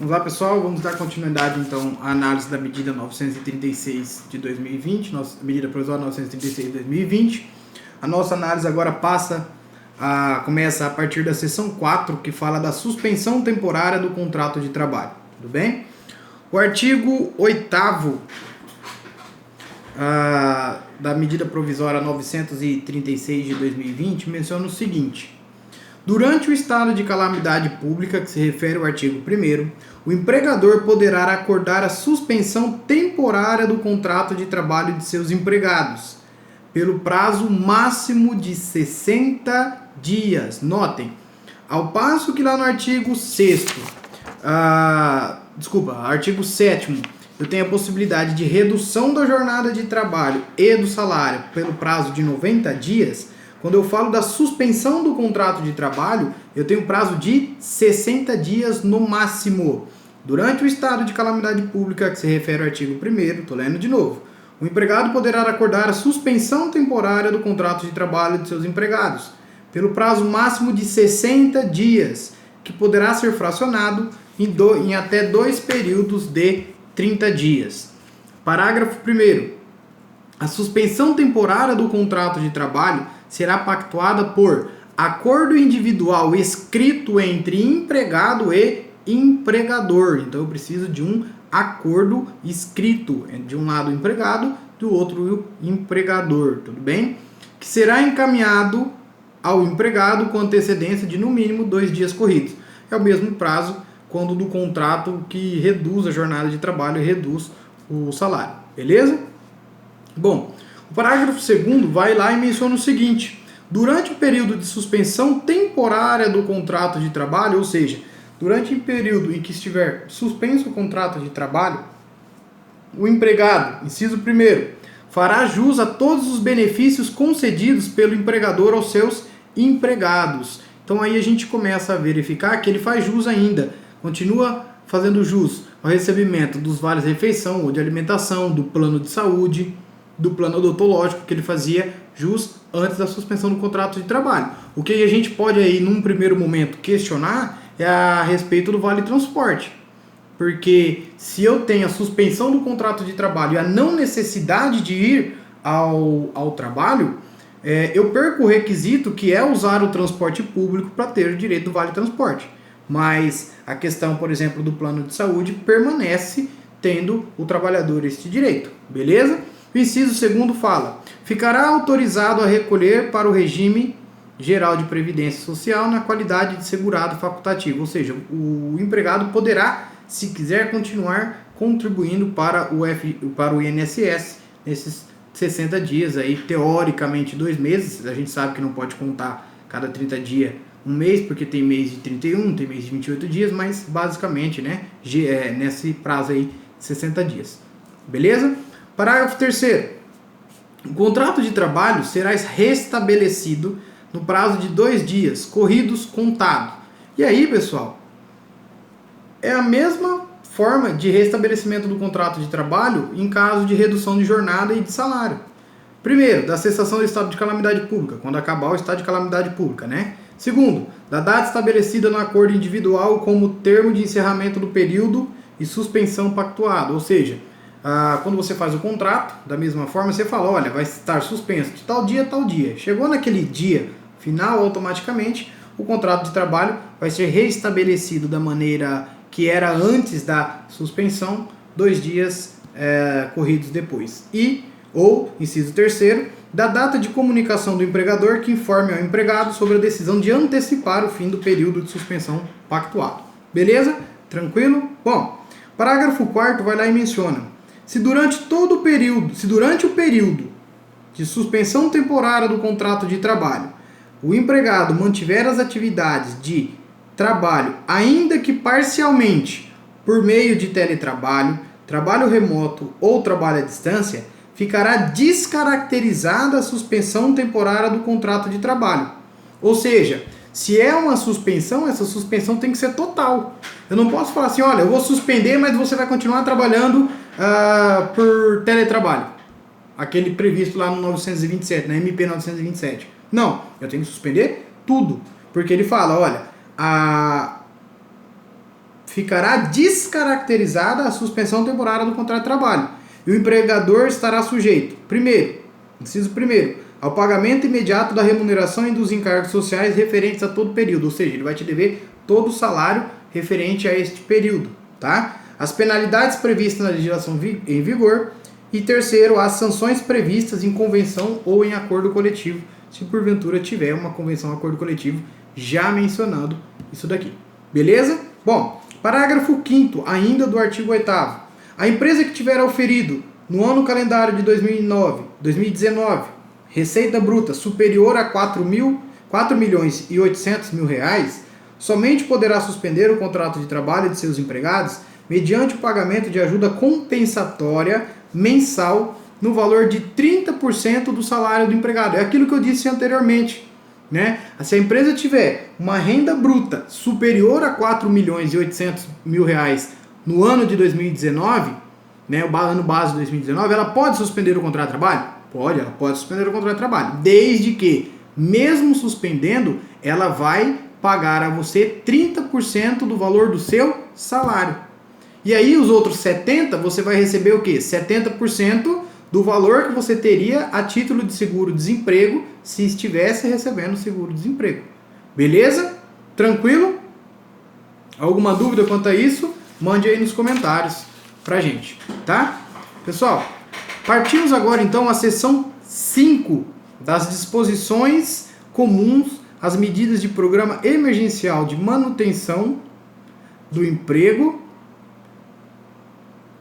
Vamos lá, pessoal, vamos dar continuidade então à análise da medida 936 de 2020, medida provisória 936 de 2020. A nossa análise agora começa a partir da seção 4, que fala da suspensão temporária do contrato de trabalho. Tudo bem? O artigo 8º da medida provisória 936 de 2020 menciona o seguinte: durante o estado de calamidade pública, que se refere ao artigo 1º, o empregador poderá acordar a suspensão temporária do contrato de trabalho de seus empregados, pelo prazo máximo de 60 dias. Notem, ao passo que lá no artigo 6º, artigo 7º, eu tenho a possibilidade de redução da jornada de trabalho e do salário pelo prazo de 90 dias, quando eu falo da suspensão do contrato de trabalho, eu tenho prazo de 60 dias no máximo. Durante o estado de calamidade pública, que se refere ao artigo 1º, estou lendo de novo, o empregado poderá acordar a suspensão temporária do contrato de trabalho de seus empregados, pelo prazo máximo de 60 dias, que poderá ser fracionado em até 2 períodos de 30 dias. Parágrafo 1º. A suspensão temporária do contrato de trabalho será pactuada por acordo individual escrito entre empregado e empregador. Então eu preciso de um acordo escrito, de um lado o empregado, do outro o empregador, tudo bem? Que será encaminhado ao empregado com antecedência de no mínimo 2 dias corridos. É o mesmo prazo quando do contrato que reduz a jornada de trabalho e reduz o salário, beleza? Bom, o parágrafo 2º vai lá e menciona o seguinte: durante o período de suspensão temporária do contrato de trabalho, ou seja, durante o período em que estiver suspenso o contrato de trabalho, o empregado, inciso 1º, fará jus a todos os benefícios concedidos pelo empregador aos seus empregados. Então aí a gente começa a verificar que ele faz jus ainda, continua fazendo jus ao recebimento dos vales-refeição ou de alimentação, do plano de saúde, do plano odontológico que ele fazia jus antes da suspensão do contrato de trabalho. O que a gente pode aí, num primeiro momento, questionar é a respeito do vale-transporte. Porque se eu tenho a suspensão do contrato de trabalho e a não necessidade de ir ao trabalho, eu perco o requisito que é usar o transporte público para ter o direito do vale-transporte. Mas a questão, por exemplo, do plano de saúde permanece tendo o trabalhador este direito, beleza? O inciso 2º fala: ficará autorizado a recolher para o regime geral de previdência social na qualidade de segurado facultativo, ou seja, o empregado poderá, se quiser, continuar contribuindo para o INSS nesses 60 dias, aí, teoricamente 2 meses, a gente sabe que não pode contar cada 30 dias um mês, porque tem mês de 31, tem mês de 28 dias, mas basicamente, nesse prazo aí, 60 dias, beleza? Parágrafo 3º. O contrato de trabalho será restabelecido no prazo de 2 dias, corridos contados. E aí, pessoal, é a mesma forma de restabelecimento do contrato de trabalho em caso de redução de jornada e de salário. Primeiro, da cessação do estado de calamidade pública, quando acabar o estado de calamidade pública, né? Segundo, da data estabelecida no acordo individual como termo de encerramento do período e suspensão pactuado, ou seja, quando você faz o contrato, da mesma forma, você fala, olha, vai estar suspenso de tal dia a tal dia. Chegou naquele dia final, automaticamente, o contrato de trabalho vai ser restabelecido da maneira que era antes da suspensão, 2 dias corridos depois. Ou, inciso 3º, da data de comunicação do empregador que informe ao empregado sobre a decisão de antecipar o fim do período de suspensão pactuado. Beleza? Tranquilo? Bom, parágrafo 4º vai lá e menciona: se durante o período de suspensão temporária do contrato de trabalho, o empregado mantiver as atividades de trabalho, ainda que parcialmente, por meio de teletrabalho, trabalho remoto ou trabalho à distância, ficará descaracterizada a suspensão temporária do contrato de trabalho. Ou seja, se é uma suspensão, essa suspensão tem que ser total. Eu não posso falar assim, olha, eu vou suspender, mas você vai continuar trabalhando por teletrabalho. Aquele previsto lá no 927, na MP 927. Não, eu tenho que suspender tudo. Porque ele fala, olha, ficará descaracterizada a suspensão temporária do contrato de trabalho. E o empregador estará sujeito, inciso primeiro, ao pagamento imediato da remuneração e dos encargos sociais referentes a todo período, ou seja, ele vai te dever todo o salário referente a este período, tá? As penalidades previstas na legislação em vigor e terceiro, as sanções previstas em convenção ou em acordo coletivo, se porventura tiver uma convenção ou acordo coletivo já mencionando isso daqui. Beleza? Bom, parágrafo 5º, ainda do artigo 8º. A empresa que tiver auferido no ano calendário de 2019, receita bruta superior a 4.800.000 reais, somente poderá suspender o contrato de trabalho de seus empregados mediante o pagamento de ajuda compensatória mensal no valor de 30% do salário do empregado. É aquilo que eu disse anteriormente, né? Se a empresa tiver uma renda bruta superior a 4.800.000 reais no ano de 2019, né, o ano base de 2019, ela pode suspender o contrato de trabalho? Ela pode suspender o contrato de trabalho, desde que, mesmo suspendendo, ela vai pagar a você 30% do valor do seu salário. E aí os outros 70%, você vai receber o quê? 70% do valor que você teria a título de seguro-desemprego se estivesse recebendo seguro-desemprego. Beleza? Tranquilo? Alguma dúvida quanto a isso? Mande aí nos comentários pra gente, tá? Pessoal, partimos agora então à seção 5 das disposições comuns às medidas de programa emergencial de manutenção do emprego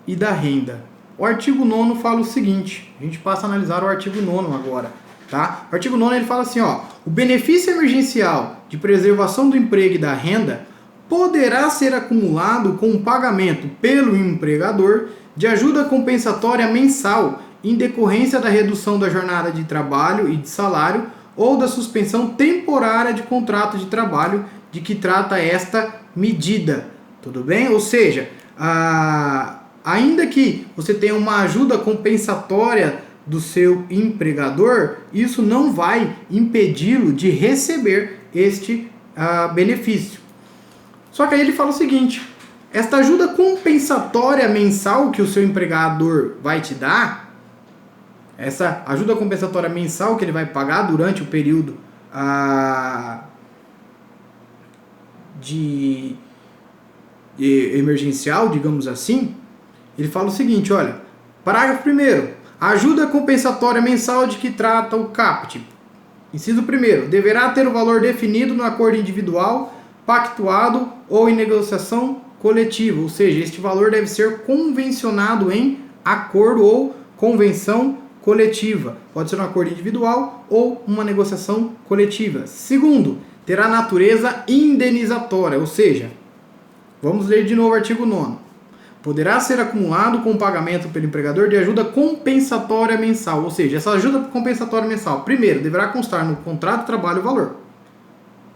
e da renda. O artigo 9º fala o seguinte, a gente passa a analisar o artigo 9º agora, tá? O artigo 9º ele fala assim, ó, o benefício emergencial de preservação do emprego e da renda poderá ser acumulado com o pagamento pelo empregador de ajuda compensatória mensal em decorrência da redução da jornada de trabalho e de salário ou da suspensão temporária de contrato de trabalho de que trata esta medida. Tudo bem? Ou seja, ainda que você tenha uma ajuda compensatória do seu empregador, isso não vai impedi-lo de receber este benefício. Só que aí ele fala o seguinte, esta ajuda compensatória mensal que o seu empregador vai te dar, essa ajuda compensatória mensal que ele vai pagar durante o período de emergencial, digamos assim, ele fala o seguinte, olha, parágrafo 1º, a ajuda compensatória mensal de que trata o CAPT, inciso 1º, deverá ter o valor definido no acordo individual, pactuado ou em negociação coletiva, ou seja, este valor deve ser convencionado em acordo ou convenção coletiva. Pode ser um acordo individual ou uma negociação coletiva. Segundo, terá natureza indenizatória, ou seja, vamos ler de novo o artigo 9º. Poderá ser acumulado com o pagamento pelo empregador de ajuda compensatória mensal, ou seja, essa ajuda compensatória mensal, primeiro, deverá constar no contrato de trabalho o valor,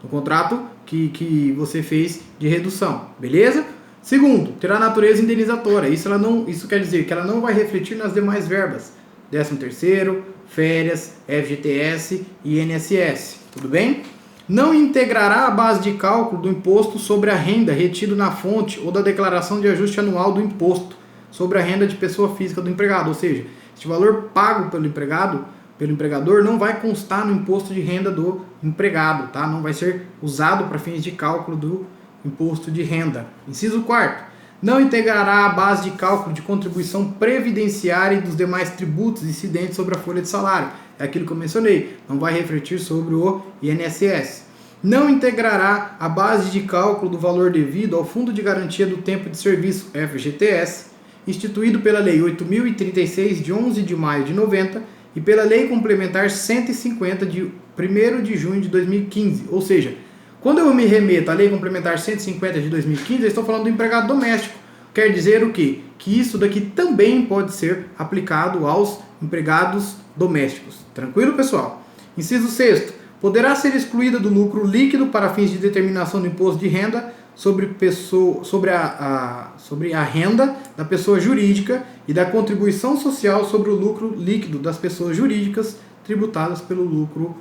no contrato que você fez de redução, beleza? Segundo, terá natureza indenizatória, isso quer dizer que ela não vai refletir nas demais verbas, 13º, férias, FGTS e INSS, tudo bem? Não integrará a base de cálculo do imposto sobre a renda retido na fonte ou da declaração de ajuste anual do imposto sobre a renda de pessoa física do empregado, ou seja, este valor pago pelo empregador não vai constar no imposto de renda do empregado, tá? Não vai ser usado para fins de cálculo do imposto de renda. Inciso 4º, não integrará a base de cálculo de contribuição previdenciária e dos demais tributos incidentes sobre a folha de salário. É aquilo que eu mencionei, não vai refletir sobre o INSS. Não integrará a base de cálculo do valor devido ao Fundo de Garantia do Tempo de Serviço, FGTS, instituído pela Lei 8.036, de 11 de maio de 90, e pela Lei Complementar 150, de 1º de junho de 2015. Ou seja, quando eu me remeto à Lei Complementar 150 de 2015, eu estou falando do empregado doméstico. Quer dizer o quê? Que isso daqui também pode ser aplicado aos empregados domésticos. Tranquilo, pessoal? Inciso 6º. Poderá ser excluída do lucro líquido para fins de determinação do imposto de renda sobre a renda da pessoa jurídica e da contribuição social sobre o lucro líquido das pessoas jurídicas tributadas pelo lucro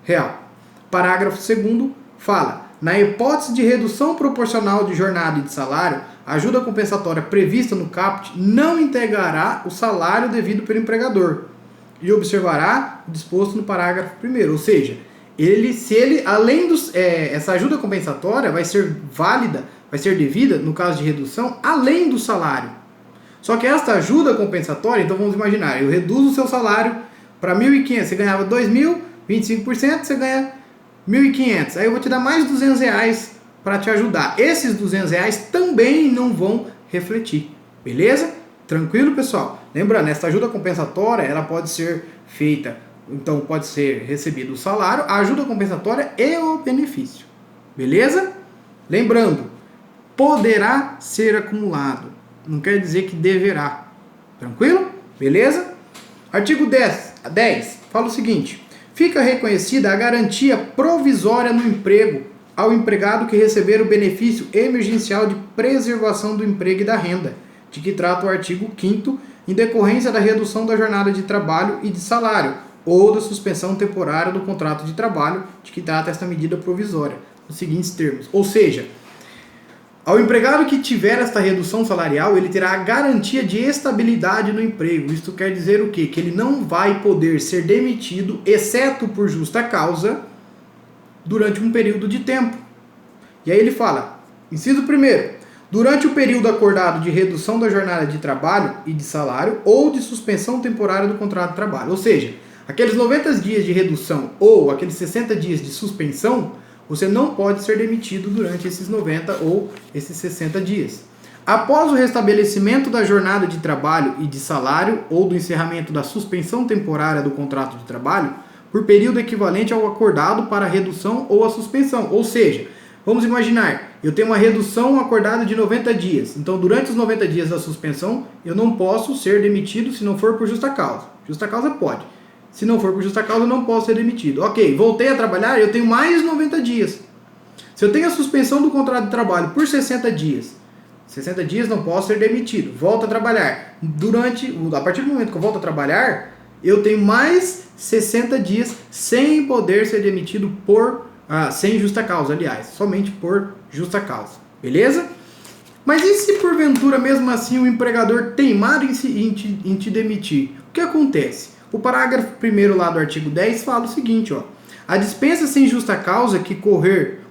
real. Parágrafo 2º fala: Na hipótese de redução proporcional de jornada e de salário, a ajuda compensatória prevista no caput não integrará o salário devido pelo empregador e observará o disposto no parágrafo 1º. Ou seja, essa ajuda compensatória vai ser válida, vai ser devida, no caso de redução, além do salário. Só que esta ajuda compensatória, então vamos imaginar, eu reduzo o seu salário para 1.500, você ganhava 2.000, 25%, você ganha 1.500. Aí eu vou te dar mais R$200 para te ajudar. Esses R$200 também não vão refletir, beleza? Tranquilo, pessoal? Lembrando, essa ajuda compensatória, ela pode ser feita, então pode ser recebido o salário, a ajuda compensatória e o benefício, beleza? Lembrando, poderá ser acumulado, não quer dizer que deverá, tranquilo? Beleza? Artigo 10 fala o seguinte: fica reconhecida a garantia provisória no emprego ao empregado que receber o benefício emergencial de preservação do emprego e da renda, de que trata o artigo 5º, em decorrência da redução da jornada de trabalho e de salário, ou da suspensão temporária do contrato de trabalho, de que trata esta medida provisória, nos seguintes termos. Ou seja, ao empregado que tiver esta redução salarial, ele terá a garantia de estabilidade no emprego. Isto quer dizer o quê? Que ele não vai poder ser demitido, exceto por justa causa, durante um período de tempo. E aí ele fala, inciso 1º, durante o período acordado de redução da jornada de trabalho e de salário ou de suspensão temporária do contrato de trabalho. Ou seja, aqueles 90 dias de redução ou aqueles 60 dias de suspensão, você não pode ser demitido durante esses 90 ou esses 60 dias. Após o restabelecimento da jornada de trabalho e de salário ou do encerramento da suspensão temporária do contrato de trabalho, por período equivalente ao acordado para a redução ou a suspensão. Ou seja, vamos imaginar, eu tenho uma redução acordada de 90 dias. Então, durante os 90 dias da suspensão, eu não posso ser demitido se não for por justa causa. Justa causa pode. Se não for por justa causa, eu não posso ser demitido. Ok, voltei a trabalhar, eu tenho mais 90 dias. Se eu tenho a suspensão do contrato de trabalho por 60 dias, 60 dias não posso ser demitido. Volto a trabalhar. A partir do momento que eu volto a trabalhar, eu tenho mais 60 dias sem poder ser demitido sem justa causa, aliás. Somente por justa causa. Beleza? Mas e se porventura, mesmo assim, o empregador teimar em te demitir? O que acontece? O parágrafo 1º lá do artigo 10 fala o seguinte, ó. A dispensa sem justa causa que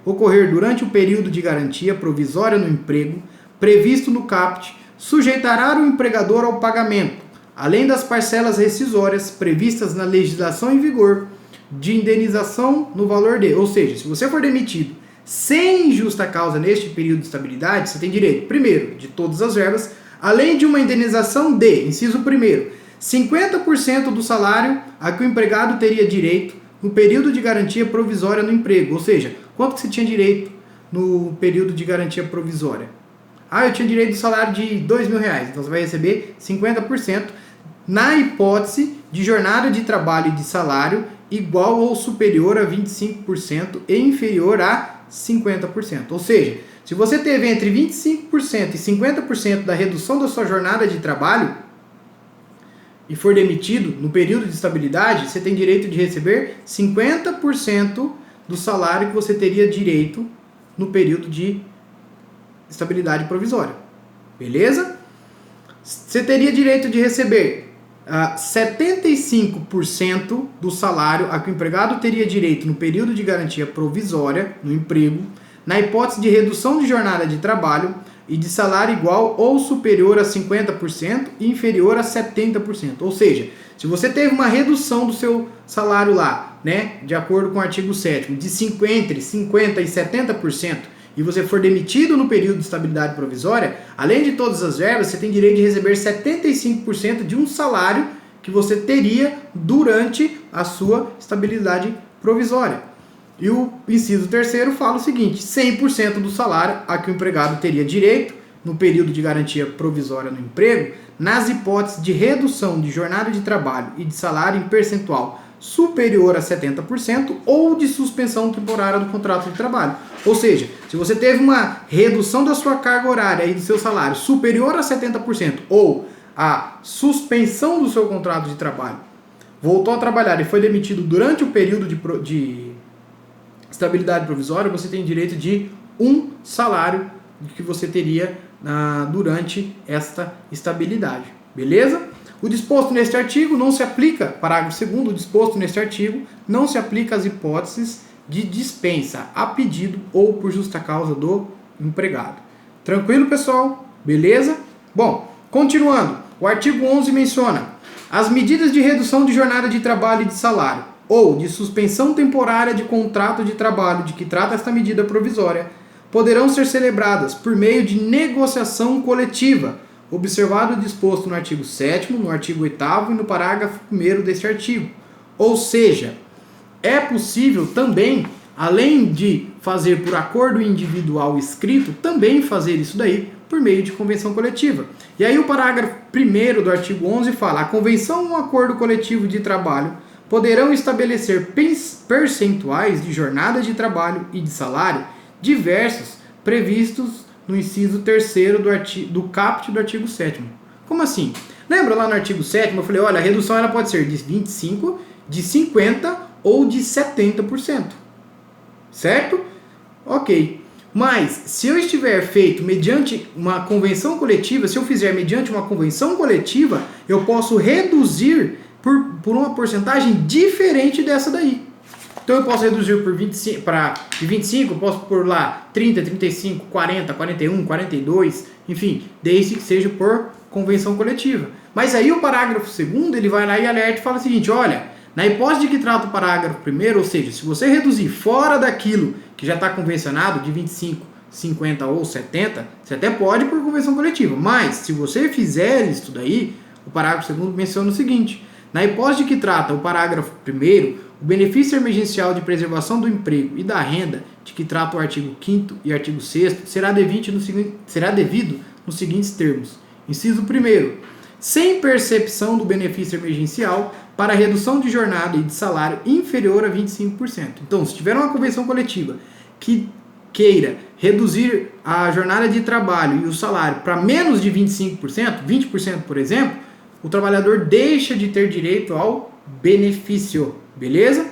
ocorrer durante o período de garantia provisória no emprego, previsto no caput, sujeitará o empregador ao pagamento, além das parcelas rescisórias previstas na legislação em vigor, de indenização no valor de... Ou seja, se você for demitido sem justa causa neste período de estabilidade, você tem direito, primeiro, de todas as verbas, além de uma indenização de, inciso 1º, 50% do salário a que o empregado teria direito no período de garantia provisória no emprego. Ou seja, quanto que você tinha direito no período de garantia provisória? Eu tinha direito do salário de R$2.000. Então você vai receber 50% na hipótese de jornada de trabalho e de salário igual ou superior a 25% e inferior a 50%. Ou seja, se você teve entre 25% e 50% da redução da sua jornada de trabalho, e for demitido no período de estabilidade, você tem direito de receber 50% do salário que você teria direito no período de estabilidade provisória. Beleza? Você teria direito de receber 75% do salário a que o empregado teria direito no período de garantia provisória no emprego, na hipótese de redução de jornada de trabalho e de salário igual ou superior a 50% e inferior a 70%. Ou seja, se você teve uma redução do seu salário lá, né, de acordo com o artigo 7º, de entre 50% e 70%, e você for demitido no período de estabilidade provisória, além de todas as verbas, você tem direito de receber 75% de um salário que você teria durante a sua estabilidade provisória. E o inciso 3º fala o seguinte: 100% do salário a que o empregado teria direito no período de garantia provisória no emprego, nas hipóteses de redução de jornada de trabalho e de salário em percentual superior a 70% ou de suspensão temporária do contrato de trabalho. Ou seja, se você teve uma redução da sua carga horária e do seu salário superior a 70% ou a suspensão do seu contrato de trabalho, voltou a trabalhar e foi demitido durante o período de estabilidade provisória, você tem direito de um salário que você teria durante esta estabilidade, beleza? O disposto neste artigo não se aplica, parágrafo 2º, o disposto neste artigo não se aplica às hipóteses de dispensa a pedido ou por justa causa do empregado. Tranquilo, pessoal? Beleza? Bom, continuando, o artigo 11 menciona as medidas de redução de jornada de trabalho e de salário ou de suspensão temporária de contrato de trabalho de que trata esta medida provisória poderão ser celebradas por meio de negociação coletiva, observado o disposto no artigo 7º, no artigo 8º e no parágrafo 1º deste artigo. Ou seja, é possível também, além de fazer por acordo individual escrito, também fazer isso daí por meio de convenção coletiva. E aí o parágrafo 1º do artigo 11 fala: a convenção ou um acordo coletivo de trabalho poderão estabelecer percentuais de jornada de trabalho e de salário diversos previstos no inciso 3º do caput do artigo 7º. Como assim? Lembra lá no artigo 7º eu falei, olha, a redução ela pode ser de 25%, de 50% ou de 70%. Certo? Ok. Mas, se eu estiver feito mediante uma convenção coletiva, se eu fizer mediante uma convenção coletiva, eu posso reduzir por uma porcentagem diferente dessa daí. Então eu posso reduzir por 25, de 25, eu posso pôr lá 30, 35, 40, 41, 42, enfim, desde que seja por convenção coletiva. Mas aí o parágrafo 2º, ele vai lá e alerta e fala o seguinte, olha, na hipótese de que trata o parágrafo 1º, ou seja, se você reduzir fora daquilo que já está convencionado, de 25, 50 ou 70, você até pode por convenção coletiva. Mas, se você fizer isso daí, o parágrafo 2º menciona o seguinte, na hipótese de que trata o parágrafo 1º, o benefício emergencial de preservação do emprego e da renda, de que trata o artigo 5º e artigo 6º, será devido nos seguintes termos. Inciso 1º, sem percepção do benefício emergencial para redução de jornada e de salário inferior a 25%. Então, se tiver uma convenção coletiva que queira reduzir a jornada de trabalho e o salário para menos de 25%, 20%, por exemplo, o trabalhador deixa de ter direito ao benefício. Beleza?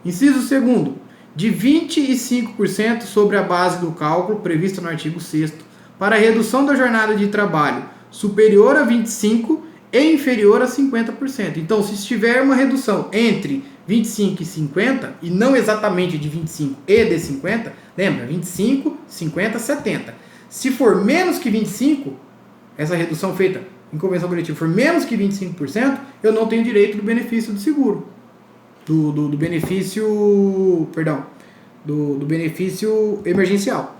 Inciso 2º, de 25% sobre a base do cálculo previsto no artigo 6º para a redução da jornada de trabalho superior a 25% e inferior a 50%. Então, se tiver uma redução entre 25 e 50, e não exatamente de 25 e de 50, lembra, 25, 50, 70. Se for menos que 25, essa redução feita em convenção coletiva for menos que 25%, eu não tenho direito do benefício do seguro. Do benefício emergencial.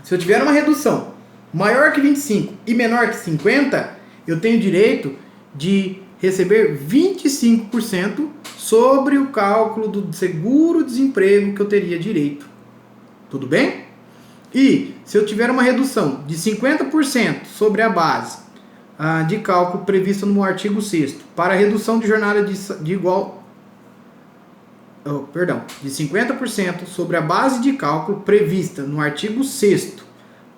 Se eu tiver uma redução maior que 25 e menor que 50, eu tenho direito de receber 25% sobre o cálculo do seguro-desemprego que eu teria direito. Tudo bem? E se eu tiver uma redução de 50% sobre a base de cálculo prevista no artigo 6º para a redução de jornada de 50% sobre a base de cálculo prevista no artigo 6º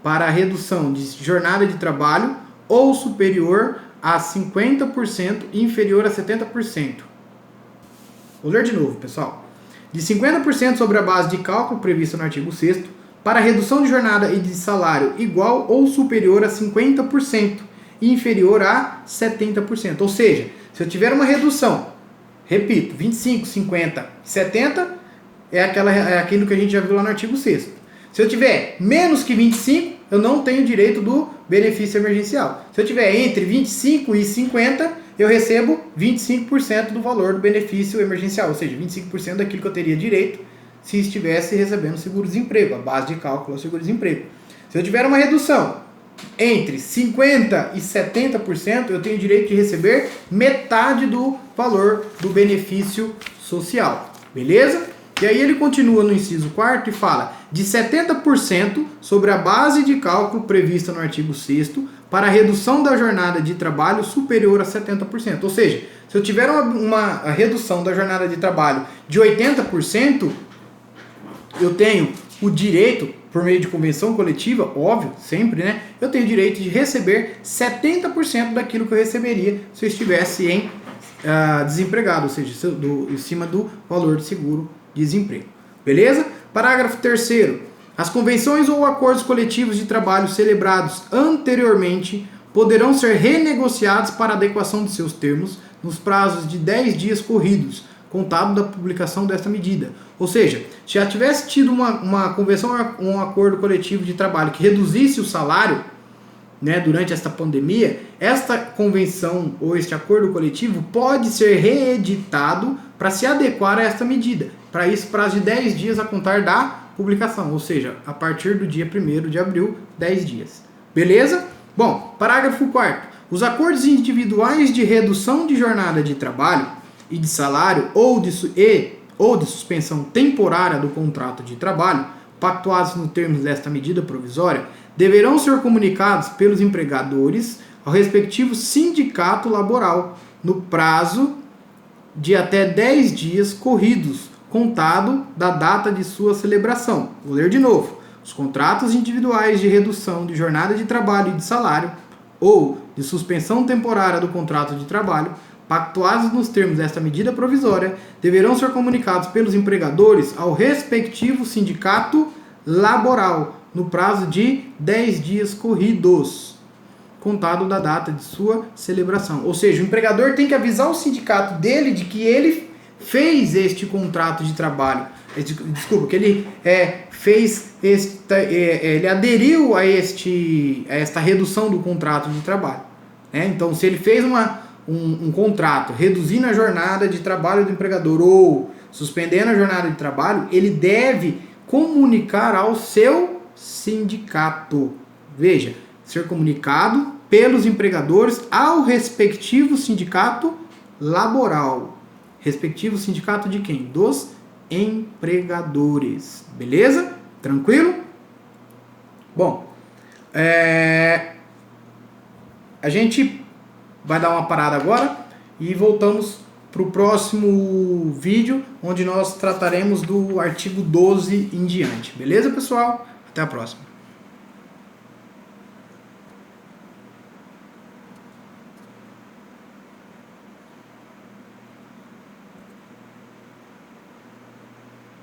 para a redução de jornada de trabalho ou superior a 50% e inferior a 70%. Vou ler de novo, pessoal. De 50% sobre a base de cálculo prevista no artigo 6º para a redução de jornada e de salário igual ou superior a 50% e inferior a 70%. Ou seja, se eu tiver uma redução, repito, 25, 50, 70 é aquilo que a gente já viu lá no artigo 6º. Se eu tiver menos que 25, eu não tenho direito do benefício emergencial. Se eu tiver entre 25 e 50, eu recebo 25% do valor do benefício emergencial, ou seja, 25% daquilo que eu teria direito se estivesse recebendo seguro-desemprego, a base de cálculo é o seguro-desemprego. Se eu tiver uma redução entre 50% e 70%, eu tenho direito de receber metade do valor do benefício social. Beleza? E aí ele continua no inciso 4º e fala de 70% sobre a base de cálculo prevista no artigo 6º para a redução da jornada de trabalho superior a 70%. Ou seja, se eu tiver uma redução da jornada de trabalho de 80%, eu tenho o direito, por meio de convenção coletiva, óbvio, sempre, né? Eu tenho o direito de receber 70% daquilo que eu receberia se eu estivesse desempregado, ou seja, em cima do valor de seguro-desemprego. Beleza? Parágrafo 3º. As convenções ou acordos coletivos de trabalho celebrados anteriormente poderão ser renegociados para adequação de seus termos nos prazos de 10 dias corridos, contado da publicação desta medida. Ou seja, se já tivesse tido uma convenção ou um acordo coletivo de trabalho que reduzisse o salário, né, durante esta pandemia, esta convenção ou este acordo coletivo pode ser reeditado para se adequar a esta medida. Para isso, prazo de 10 dias a contar da publicação, ou seja, a partir do dia 1º de abril, 10 dias. Beleza? Bom, parágrafo 4º. Os acordos individuais de redução de jornada de trabalho e de salário ou de suspensão temporária do contrato de trabalho, pactuados nos termos desta medida provisória, deverão ser comunicados pelos empregadores ao respectivo sindicato laboral no prazo de até 10 dias corridos, contado da data de sua celebração. Vou ler de novo. Os contratos individuais de redução de jornada de trabalho e de salário ou de suspensão temporária do contrato de trabalho, pactuados nos termos desta medida provisória, deverão ser comunicados pelos empregadores ao respectivo sindicato laboral no prazo de 10 dias corridos, contado da data de sua celebração. Ou seja, o empregador tem que avisar o sindicato dele de que ele fez este contrato de trabalho, desculpa, que ele ele aderiu a esta redução do contrato de trabalho. Então, se ele fez um contrato reduzindo a jornada de trabalho do empregador ou suspendendo a jornada de trabalho, ele deve comunicar ao seu sindicato. Veja, ser comunicado pelos empregadores ao respectivo sindicato laboral. Respectivo sindicato de quem? Dos empregadores. Beleza? Tranquilo? Bom, a gente vai dar uma parada agora e voltamos para o próximo vídeo, onde nós trataremos do artigo 12 em diante. Beleza, pessoal? Até a próxima.